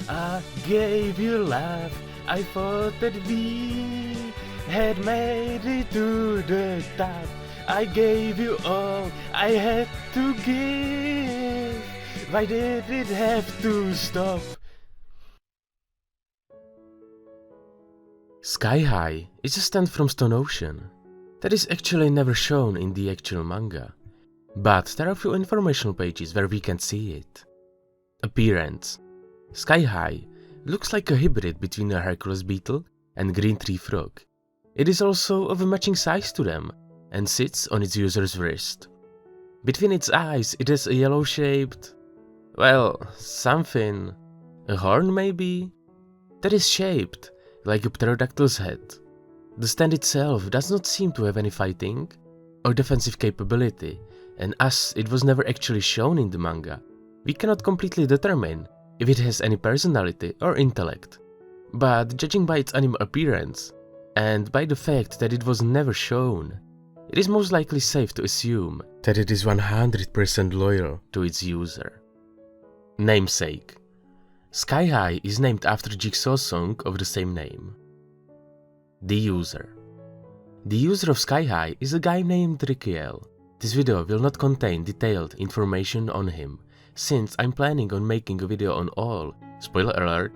I gave you love, I thought that we had made it to the top. I gave you all I had to give. Why did it have to stop? Sky High is a stand from Stone Ocean that is actually never shown in the actual manga, but there are a few informational pages where we can see it. Appearance: Sky High looks like a hybrid between a Hercules beetle and green tree frog. It is also of a matching size to them and sits on its user's wrist. Between its eyes it has a yellow-shaped, well, something, a horn maybe, that is shaped like a pterodactyl's head. The stand itself does not seem to have any fighting or defensive capability, and as it was never actually shown in the manga, we cannot completely determine if it has any personality or intellect. But judging by its animal appearance, and by the fact that it was never shown, it is most likely safe to assume that it is 100% loyal to its user. Namesake: Sky High is named after Jigsaw's song of the same name. The user: the user of Sky High is a guy named Rikiel. This video will not contain detailed information on him, since I'm planning on making a video on all, spoiler alert.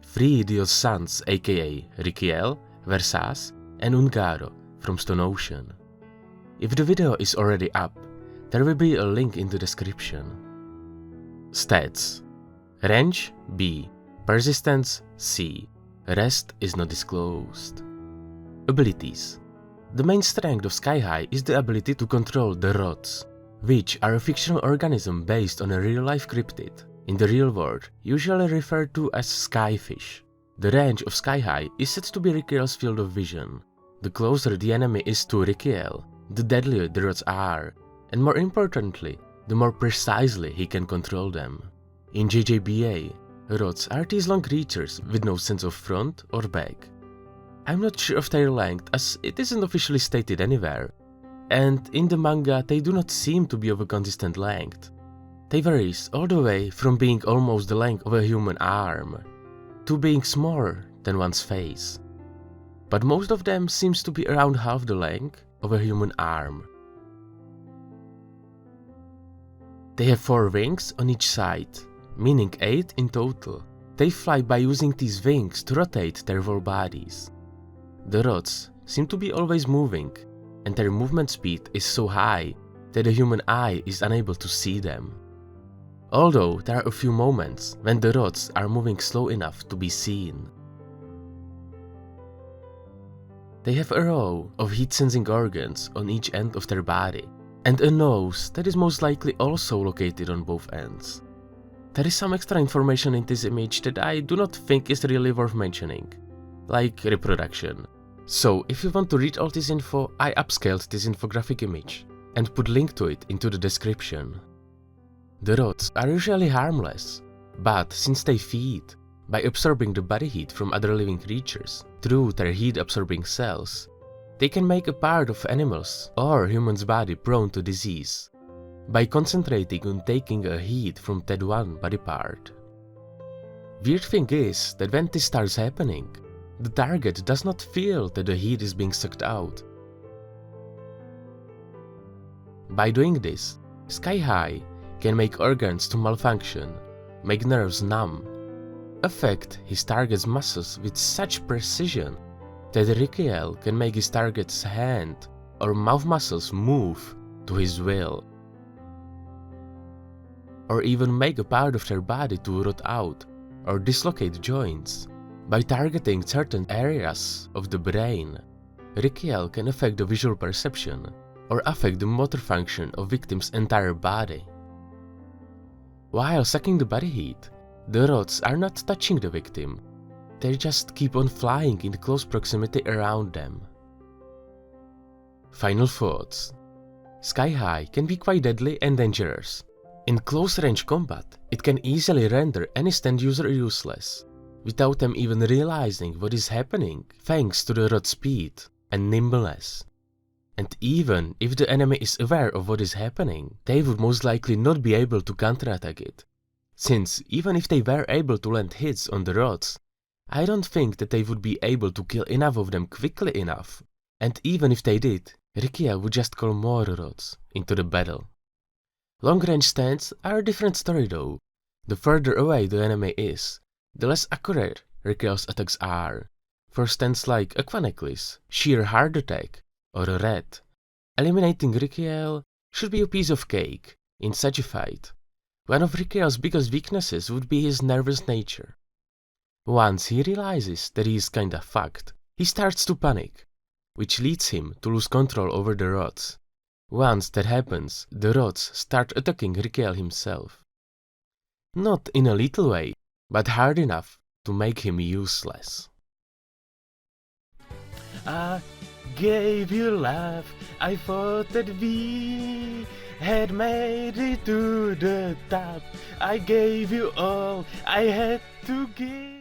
3 Idio's sons, aka Rikiel, Versas, and Ungaro from Stone Ocean. If the video is already up, there will be a link in the description. Stats: Range B, Persistence C, rest is not disclosed. Abilities: the main strength of Sky High is the ability to control the rods, which are a fictional organism based on a real-life cryptid, in the real world usually referred to as skyfish. The range of Sky High is said to be Rikiel's field of vision. The closer the enemy is to Rikiel, the deadlier the rods are, and more importantly, the more precisely he can control them. In JJBA, rods are these long creatures with no sense of front or back. I'm not sure of their length as it isn't officially stated anywhere, and in the manga they do not seem to be of a consistent length. They varies all the way from being almost the length of a human arm, to being smaller than one's face. But most of them seems to be around half the length of a human arm. They have 4 wings on each side, meaning 8 in total. They fly by using these wings to rotate their whole bodies. The rods seem to be always moving, and their movement speed is so high that the human eye is unable to see them. Although there are a few moments when the rods are moving slow enough to be seen. They have a row of heat-sensing organs on each end of their body, and a nose that is most likely also located on both ends. There is some extra information in this image that I do not think is really worth mentioning, like reproduction. So if you want to read all this info, I upscaled this infographic image and put link to it into the description. The rods are usually harmless, but since they feed by absorbing the body heat from other living creatures through their heat-absorbing cells, they can make a part of animals or humans' body prone to disease by concentrating on taking a heat from that one body part. Weird thing is that when this starts happening, the target does not feel that the heat is being sucked out. By doing this, Sky High can make organs to malfunction, make nerves numb, affect his target's muscles with such precision that Rikiel can make his target's hand or mouth muscles move to his will, or even make a part of their body to rot out or dislocate joints. By targeting certain areas of the brain, Rikiel can affect the visual perception or affect the motor function of victim's entire body. While sucking the body heat, the rods are not touching the victim, they just keep on flying in close proximity around them. Final thoughts: Sky High can be quite deadly and dangerous. In close range combat, it can easily render any stand user useless, without them even realizing what is happening thanks to the rod speed and nimbleness. And even if the enemy is aware of what is happening, they would most likely not be able to counterattack it. Since even if they were able to land hits on the rods, I don't think that they would be able to kill enough of them quickly enough. And even if they did, Rikiel would just call more rods into the battle. Long-range stands are a different story though. The further away the enemy is, the less accurate Rikiel's attacks are. For stands like a Necklace, sheer hard attack, or a red, eliminating Rikiel should be a piece of cake in such a fight. One of Rikiel's biggest weaknesses would be his nervous nature. Once he realizes that he is kinda fucked, he starts to panic, which leads him to lose control over the rods. Once that happens, the rods start attacking Rikiel himself. Not in a little way, but hard enough to make him useless. I gave you love, I thought that we had made it to the top. I gave you all I had to give.